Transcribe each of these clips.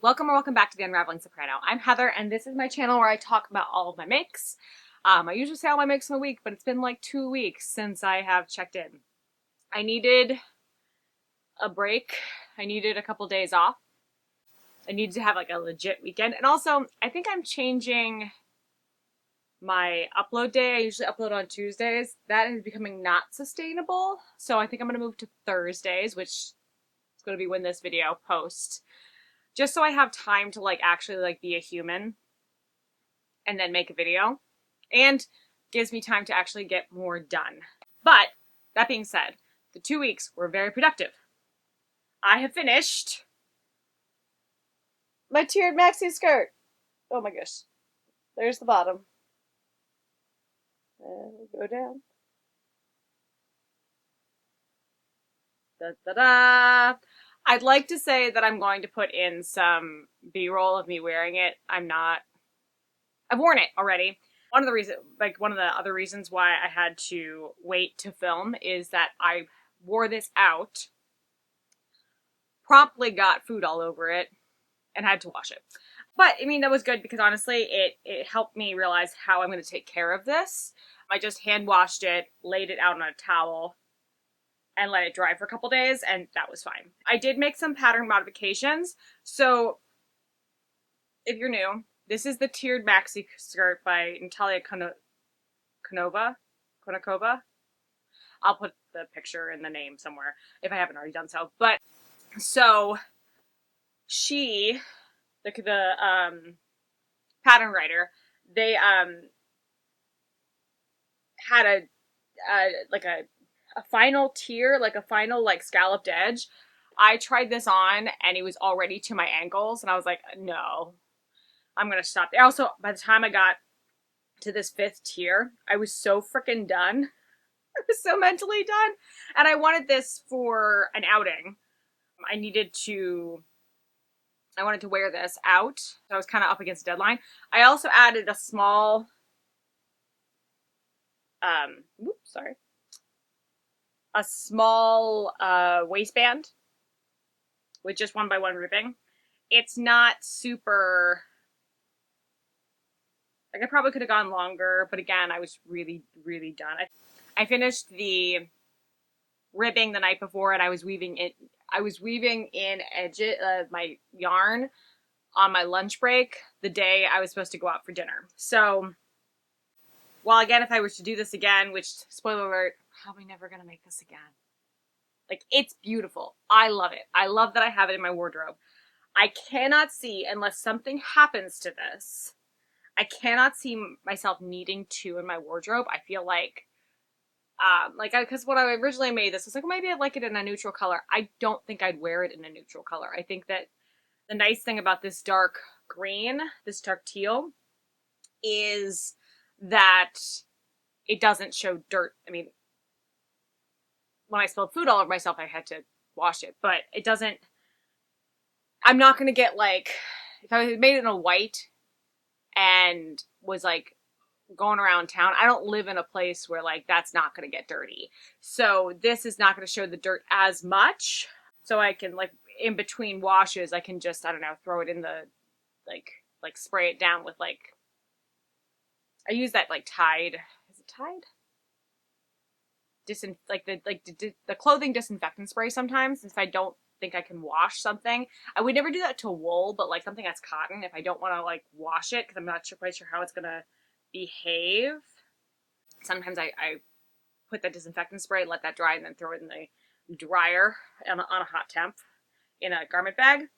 Welcome or welcome back to the Unraveling Soprano. I'm Heather, and this is my channel where I talk about all of my makes. I usually say all my makes in a week, but it's been like 2 weeks since I have checked in. I needed a break. I needed a couple days off. I needed to have like a legit weekend. And also, I think I'm changing my upload day. I usually upload on Tuesdays. That is becoming not sustainable. So I think I'm going to move to Thursdays, which is going to be when this video posts. Just so I have time to actually be a human and then make a video, and gives me time to actually get more done. But that being said, the 2 weeks were very productive. I have finished my tiered maxi skirt. Oh my gosh. There's the bottom. And we go down. Da da da. I'd like to say that I'm going to put in some B-roll of me wearing it. I'm not. I've worn it already. One of the other reasons why I had to wait to film is that I wore this out, promptly got food all over it, and had to wash it. But, I mean, that was good because honestly, it helped me realize how I'm going to take care of this. I just hand washed it, laid it out on a towel, and let it dry for a couple days, and that was fine. I did make some pattern modifications, so if you're new, this is the Tiered Maxi Skirt by Natalia Konakova. I'll put the picture in the name somewhere if I haven't already done so. But, so, she, the pattern writer, they had a final tier, like a final scalloped edge. I tried this on and it was already to my ankles and I was like, no, I'm gonna stop there. Also, by the time I got to this 5th tier, I was so freaking done. I was so mentally done. And I wanted this for an outing. I wanted to wear this out. So I was kind of up against a deadline. I also added a small, waistband with just 1x1 ribbing. It's not super, I probably could have gone longer, but again, I was really, really done. I finished the ribbing the night before and I was weaving in my yarn on my lunch break the day I was supposed to go out for dinner. So, while again, if I were to do this again, which, spoiler alert, probably never gonna make this again. It's beautiful. I love it. I love that I have it in my wardrobe. I cannot see, unless something happens to this, I cannot see myself needing two in my wardrobe. I feel because when I originally made this, I was like, well, maybe I'd like it in a neutral color. I don't think I'd wear it in a neutral color. I think that the nice thing about this dark green, this dark teal, is that it doesn't show dirt. I mean, when I spilled food all over myself, I had to wash it, but it doesn't, I'm not going to get if I had made it in a white and was going around town, I don't live in a place where that's not going to get dirty. So this is not going to show the dirt as much. So I can in between washes, I can just, I don't know, throw it in the, spray it down with I use that Tide, is it Tide? The clothing disinfectant spray sometimes, if I don't think I can wash something. I would never do that to wool, but something that's cotton, if I don't want to wash it because I'm not quite sure how it's gonna behave. Sometimes I put that disinfectant spray, let that dry, and then throw it in the dryer on a hot temp in a garment bag.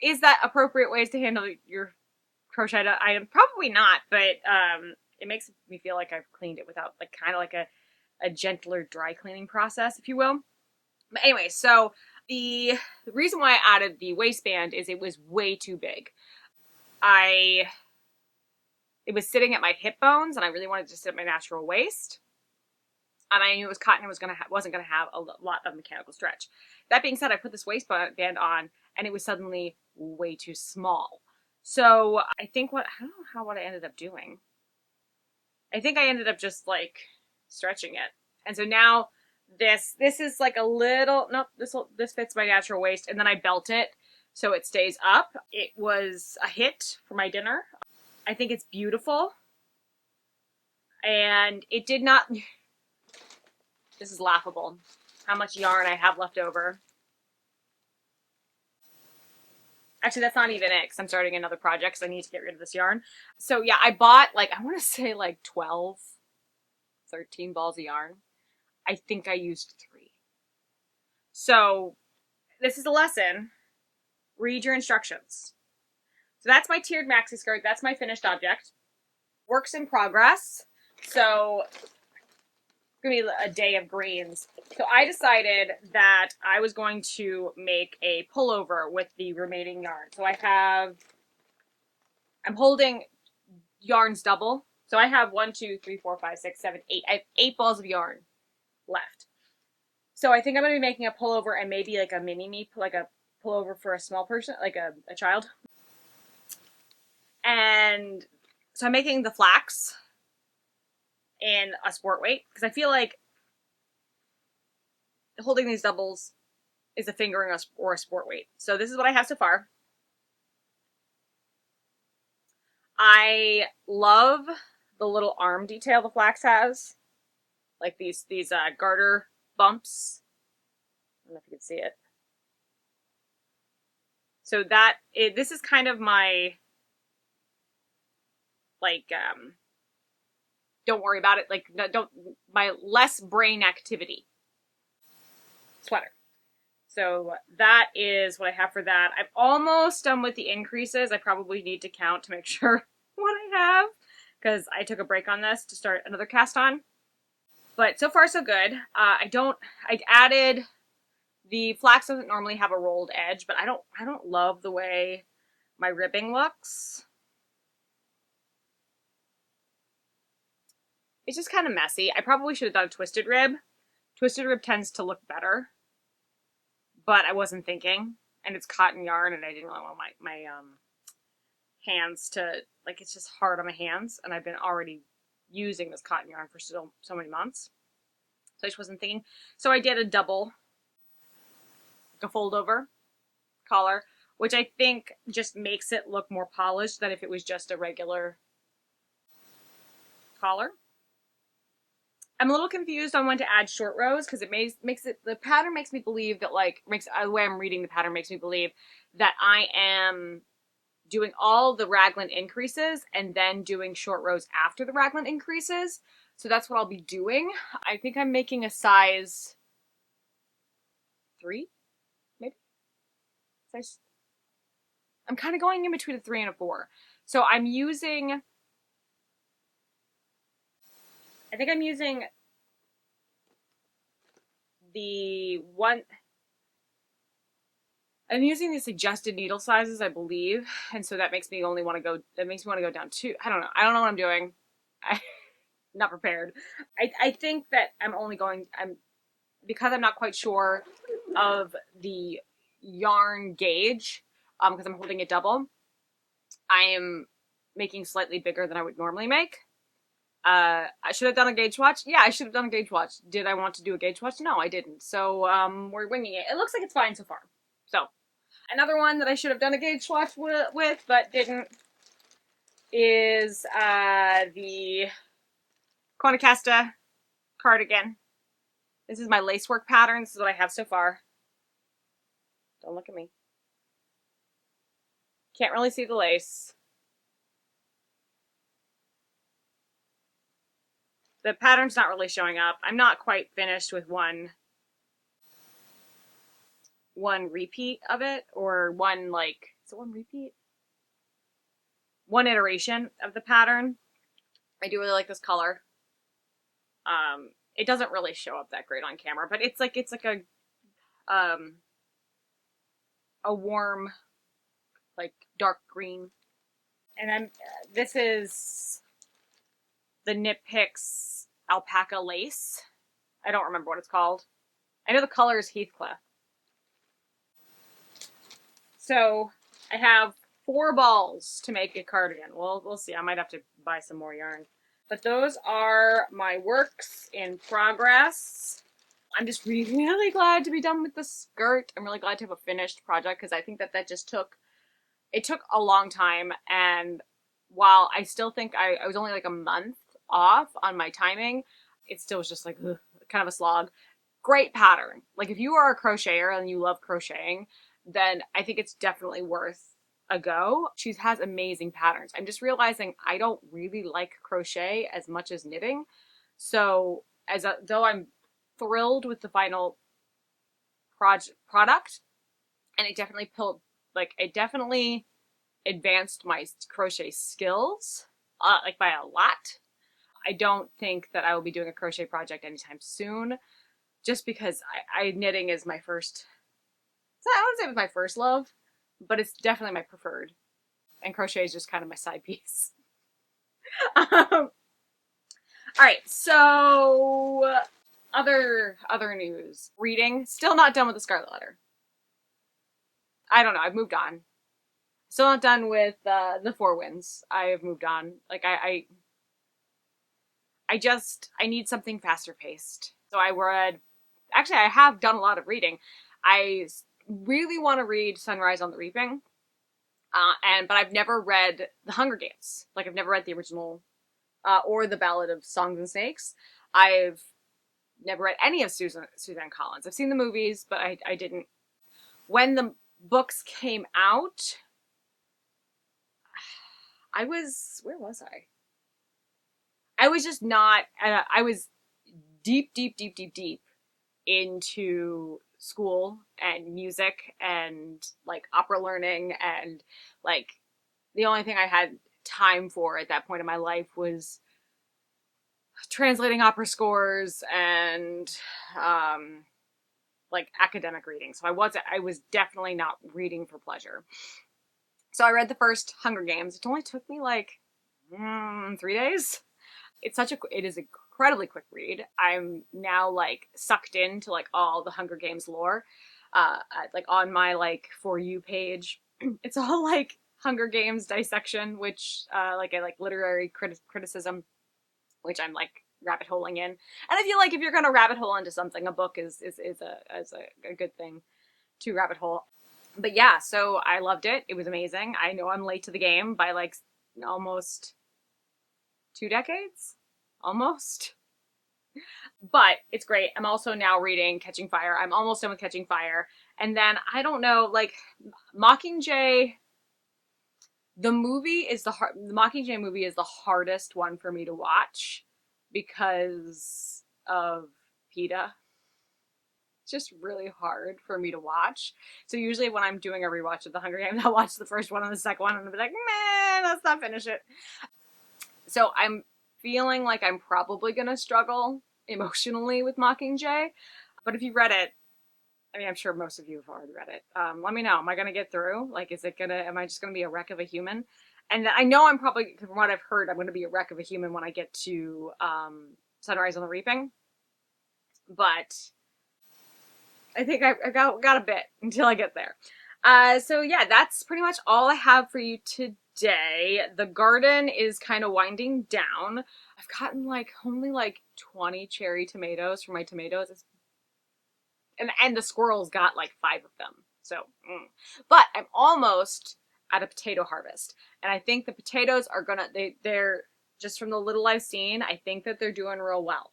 Is that appropriate ways to handle your crocheted item? Probably not, but it makes me feel like I've cleaned it without kind of a gentler dry cleaning process, if you will. But anyway, so the reason why I added the waistband is it was way too big. It was sitting at my hip bones, and I really wanted to sit at my natural waist. And I knew it was cotton and wasn't going to have a lot of mechanical stretch. That being said, I put this waistband on, and it was suddenly way too small. So I don't know what I ended up doing. I think I ended up just stretching it. And so now this is a little, nope, this fits my natural waist, and then I belt it. so it stays up. It was a hit for my dinner. I think it's beautiful. And it did not, this is laughable, how much yarn I have left over. Actually, that's not even it, because I'm starting another project, because I need to get rid of this yarn. So yeah, I bought, like, I want to say like 12, 13 balls of yarn. I think I used 3. So this is a lesson. Read your instructions. So that's my tiered maxi skirt. That's my finished object. Works in progress. So it's gonna be a day of greens. So I decided that I was going to make a pullover with the remaining yarn. So I'm holding yarns double. So I have 1, 2, 3, 4, 5, 6, 7, 8. I have 8 balls of yarn left. So I think I'm going to be making a pullover and maybe like a mini-me, like a pullover for a small person, like a child. And so I'm making the flax in a sport weight because I feel like holding these doubles is a fingering or a sport weight. So this is what I have so far. I love the little arm detail the flax has, like these garter bumps. I don't know if you can see it. So this is kind of my, like, don't worry about it. Like, my less brain activity sweater. So that is what I have for that. I'm almost done with the increases. I probably need to count to make sure what I have, because I took a break on this to start another cast on. But so far so good. I added, the flax doesn't normally have a rolled edge, but I don't love the way my ribbing looks. It's just kind of messy. I probably should have done a twisted rib. Twisted rib tends to look better, but I wasn't thinking. And it's cotton yarn, and I didn't really want my hands to, like, it's just hard on my hands, and I've been already using this cotton yarn for so many months. So I just wasn't thinking. So I did a double, like a fold over collar, which I think just makes it look more polished than if it was just a regular collar. I'm a little confused on when to add short rows because it makes it, the pattern makes me believe that, like, the way I'm reading the pattern makes me believe that I am doing all the raglan increases and then doing short rows after the raglan increases. So that's what I'll be doing. I think I'm making a size 3, maybe? I'm kind of going in between a 3 and a 4. So I think I'm using I'm using the suggested needle sizes, I believe, and so that makes me want to go down 2. I don't know what I'm doing. I'm not prepared. I think that because I'm not quite sure of the yarn gauge, because I'm holding it double, I am making slightly bigger than I would normally make. I should have done a gauge watch. Yeah, I should have done a gauge watch. Did I want to do a gauge watch? No, I didn't. So we're winging it. It looks like it's fine so far. So another one that I should have done a gauge watch with but didn't is the Conacasta cardigan. This is my lacework pattern. This is what I have so far. Don't look at me. Can't really see the lace. The pattern's not really showing up. I'm not quite finished with one repeat of it, or one, like, is it one repeat? One iteration of the pattern. I do really like this color. It doesn't really show up that great on camera, but it's like a warm, like, dark green. And then this is the Knit Picks alpaca lace. I don't remember what it's called. I know the color is Heathcliff. So I have 4 balls to make a cardigan. Well, we'll see. I might have to buy some more yarn. But those are my works in progress. I'm just really glad to be done with the skirt. I'm really glad to have a finished project because I think that just it took a long time. And while I still think I was only like a month off on my timing, it still was just like ugh, kind of a slog. Great pattern. Like if you are a crocheter and you love crocheting, then I think it's definitely worth a go. She has amazing patterns. I'm just realizing I don't really like crochet as much as knitting. So though I'm thrilled with the final product, and it definitely advanced my crochet skills like by a lot. I don't think that I will be doing a crochet project anytime soon, just because knitting is my first. I don't say it was my first love, but it's definitely my preferred, and crochet is just kind of my side piece. All right, so other news. Reading, still not done with the Scarlet Letter. I don't know. I've moved on. Still not done with the Four Winds. I have moved on. Like I need something faster paced. So I read. Actually, I have done a lot of reading. I really want to read Sunrise on the Reaping, but I've never read The Hunger Games. Like I've never read the original or the Ballad of Songs and Snakes. I've never read any of Suzanne Collins. I've seen the movies, but I didn't. When the books came out, where was I? I was just not, I was deep into school and music and like opera learning, and like the only thing I had time for at that point in my life was translating opera scores and like academic reading. So I was definitely not reading for pleasure. So I read the first Hunger Games. It only took me like 3 days. It is incredibly quick read. I'm now like sucked into like all the Hunger Games lore. Like on my like For You page, it's all like Hunger Games dissection, which like a like literary criticism, which I'm like rabbit holing in. And I feel like if you're gonna rabbit hole into something, a book is a good thing to rabbit hole. But yeah, so I loved it. It was amazing. I know I'm late to the game by like almost 2 decades, almost. But it's great. I'm also now reading Catching Fire. I'm almost done with Catching Fire. And then I don't know, like Mockingjay. The Mockingjay movie is the hardest one for me to watch because of PETA. It's just really hard for me to watch. So usually when I'm doing a rewatch of The Hunger Games, I'll watch the first one and the second one and I'll be like, man, let's not finish it. So I'm feeling like I'm probably going to struggle emotionally with Mockingjay. But if you read it, I mean, I'm sure most of you have already read it. Let me know. Am I going to get through? Like, am I just going to be a wreck of a human? And I know I'm probably, from what I've heard, I'm going to be a wreck of a human when I get to Sunrise on the Reaping. But I think I've got a bit until I get there. So yeah, that's pretty much all I have for you today. The garden is kind of winding down. I've gotten like only like 20 cherry tomatoes for my tomatoes. And the squirrels got like 5 of them. So, but I'm almost at a potato harvest. And I think the potatoes are they're just from the little I've seen, I think that they're doing real well.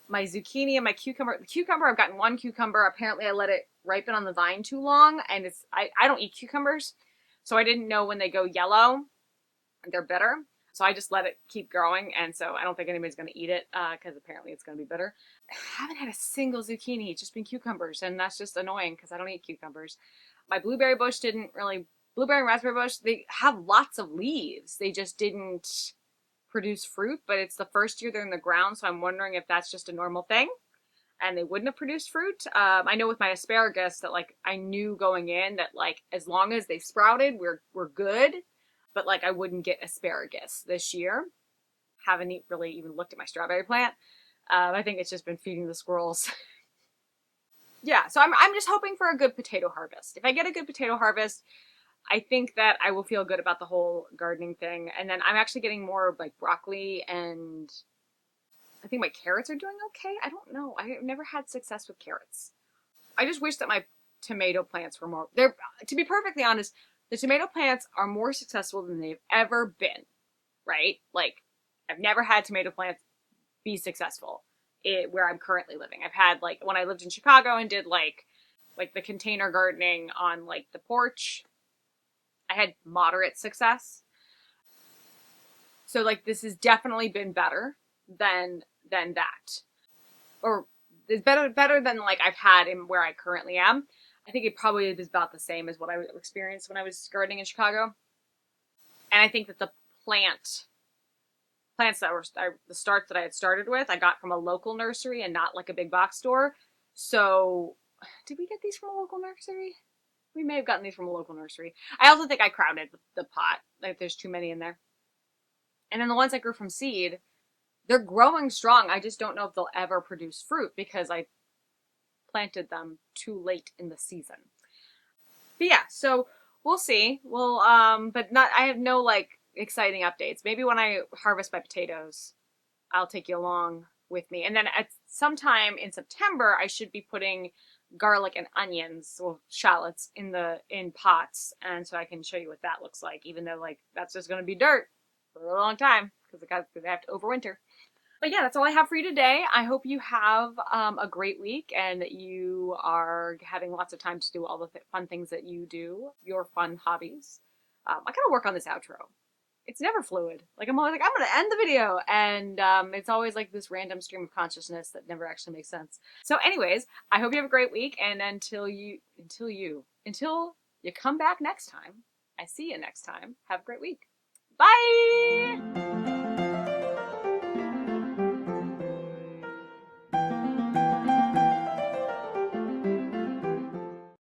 My zucchini and my cucumber. The cucumber, I've gotten 1 cucumber. Apparently I let it ripen on the vine too long, and I don't eat cucumbers, so I didn't know when they go yellow, they're bitter. So I just let it keep growing, and so I don't think anybody's going to eat it because apparently it's going to be bitter. I haven't had a single zucchini. It's just been cucumbers, and that's just annoying because I don't eat cucumbers. My blueberry and raspberry bush, they have lots of leaves. They just didn't produce fruit, but it's the first year they're in the ground, so I'm wondering if that's just a normal thing and they wouldn't have produced fruit. I know with my asparagus that like I knew going in that like as long as they sprouted, we're good, but like I wouldn't get asparagus this year. Haven't really even looked at my strawberry plant. I think it's just been feeding the squirrels. Yeah, so I'm just hoping for a good potato harvest. If I get a good potato harvest, I think that I will feel good about the whole gardening thing. And then I'm actually getting more like broccoli and I think my carrots are doing okay. I don't know. I've never had success with carrots. I just wish that my tomato plants were more, they're, to be perfectly honest, the tomato plants are more successful than they've ever been, right? Like, I've never had tomato plants be successful where I'm currently living. I've had, like, when I lived in Chicago and did like the container gardening on like the porch, I had moderate success. So like this has definitely been better than that. Or it's better than like I've had in where I currently am. I think it probably is about the same as what I experienced when I was gardening in Chicago. And I think that the plants that were the starts that I had started with, I got from a local nursery and not like a big box store. So, did we get these from a local nursery? We may have gotten these from a local nursery. I also think I crowded the pot. Like, there's too many in there. And then the ones I grew from seed, they're growing strong. I just don't know if they'll ever produce fruit because I planted them too late in the season. But yeah, so we'll see. But not. I have no like exciting updates. Maybe when I harvest my potatoes, I'll take you along with me. And then at sometime in September, I should be putting garlic and onions or shallots in pots, and so I can show you what that looks like. Even though like that's just going to be dirt for a long time because they have to overwinter. But yeah, that's all I have for you today. I hope you have a great week and that you are having lots of time to do all the fun things that you do, your fun hobbies. I gotta work on this outro. It's never fluid. Like I'm always like, I'm gonna end the video, and it's always like this random stream of consciousness that never actually makes sense. So, anyways, I hope you have a great week, and until you come back next time, I see you next time. Have a great week. Bye.